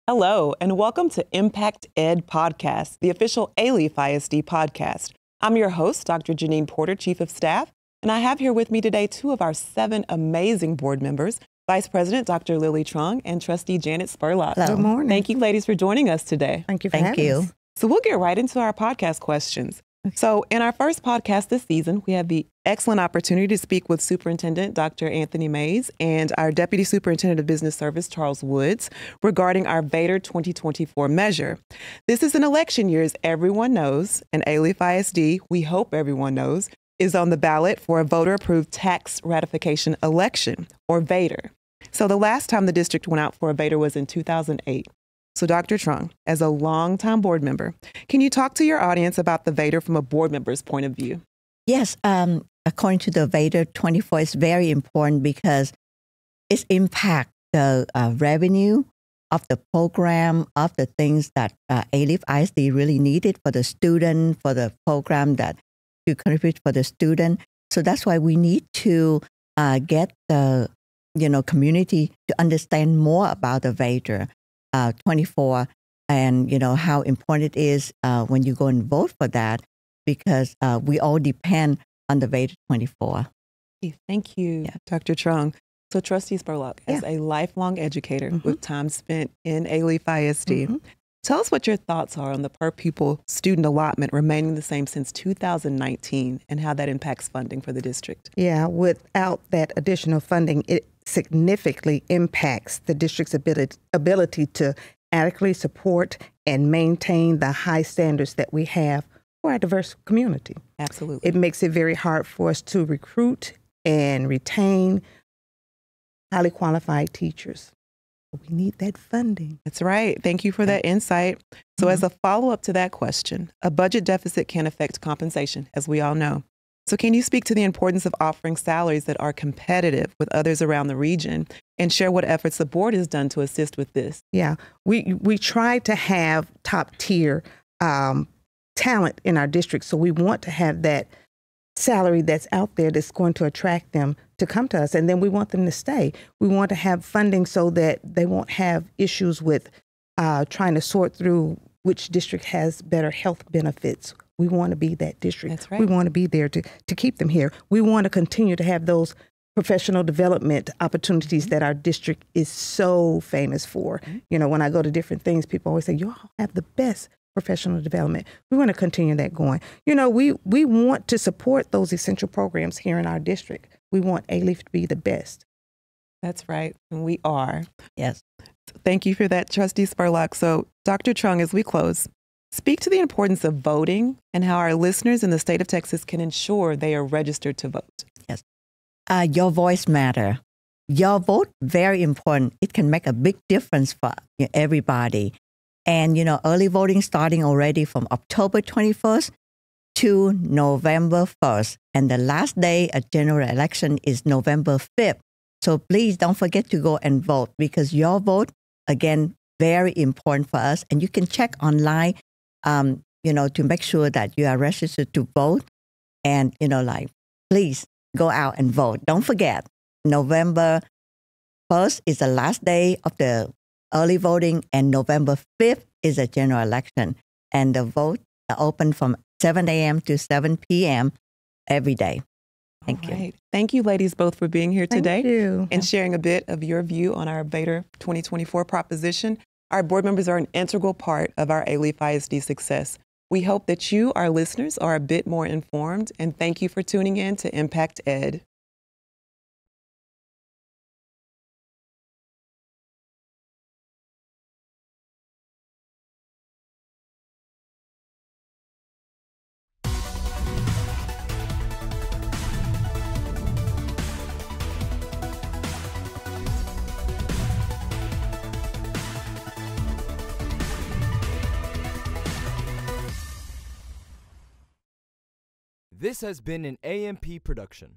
Hello, and welcome to ImpactED Podcast, the official Alief ISD podcast. I'm your host, Dr. Jeannine Porter, Chief of Staff, and I have here with me today two of our 7 amazing board members, Vice President Dr. Lily Truong and Trustee Janet Spurlock. Hello. Good morning. Thank you, ladies, for joining us today. Thank you for having us. So we'll get right into our podcast questions. So in our first podcast this season, we have the excellent opportunity to speak with Superintendent Dr. Anthony Mays and our Deputy Superintendent of Business Service, Charles Woods, regarding our VATRE 2024 measure. This is an election year, as everyone knows, and Alief ISD, we hope everyone knows, is on the ballot for a voter-approved tax ratification election, or VATRE. So the last time the district went out for a VATRE was in 2008. So Dr. Truong, as a longtime board member, can you talk to your audience about the VATRE from a board member's point of view? Yes, according to the VATRE 24, it's very important because it impacts the revenue of the program, of the things that Alief ISD really needed for the student, for the program that to contribute for the student. So that's why we need to get the community to understand more about the VATRE 24 and how important it is when you go and vote for that, because we all depend on the VATRE 24. Thank you, Dr. Truong. So Trustee Spurlock, as a lifelong educator with time spent in Alief ISD, tell us what your thoughts are on the per pupil student allotment remaining the same since 2019 and how that impacts funding for the district. Yeah, without that additional funding, it significantly impacts the district's ability to adequately support and maintain the high standards that we have for our diverse community. Absolutely. It makes it very hard for us to recruit and retain highly qualified teachers. We need that funding. That's right. Thank you for that insight. So as a follow-up to that question, a budget deficit can affect compensation, as we all know. So can you speak to the importance of offering salaries that are competitive with others around the region and share what efforts the board has done to assist with this? Yeah, we try to have top tier talent in our district. So we want to have that salary that's out there that's going to attract them to come to us. And then we want them to stay. We want to have funding so that they won't have issues with trying to sort through which district has better health benefits. We want to be that district. That's right. We want to be there to keep them here. We want to continue to have those professional development opportunities that our district is so famous for. When I go to different things, people always say, you all have the best professional development. We want to continue that going. We want to support those essential programs here in our district. We want Alief to be the best. That's right. And we are. Yes. Thank you for that, Trustee Spurlock. So Dr. Truong, as we close, speak to the importance of voting and how our listeners in the state of Texas can ensure they are registered to vote. Yes. Your voice matters. Your vote, very important. It can make a big difference for everybody. And, early voting starting already from October 21st to November 1st. And the last day of general election is November 5th. So please don't forget to go and vote, because your vote, again, very important for us. And you can check online, to make sure that you are registered to vote. And, please go out and vote. Don't forget, November 1st is the last day of the early voting, and November 5th is a general election. And the vote are open from 7 a.m. to 7 p.m. every day. Thank you. Thank you, ladies, both for being here today you. And sharing a bit of your view on our VATRE 2024 proposition. Our board members are an integral part of our Alief ISD success. We hope that you, our listeners, are a bit more informed, and thank you for tuning in to ImpactED. This has been an AMP production.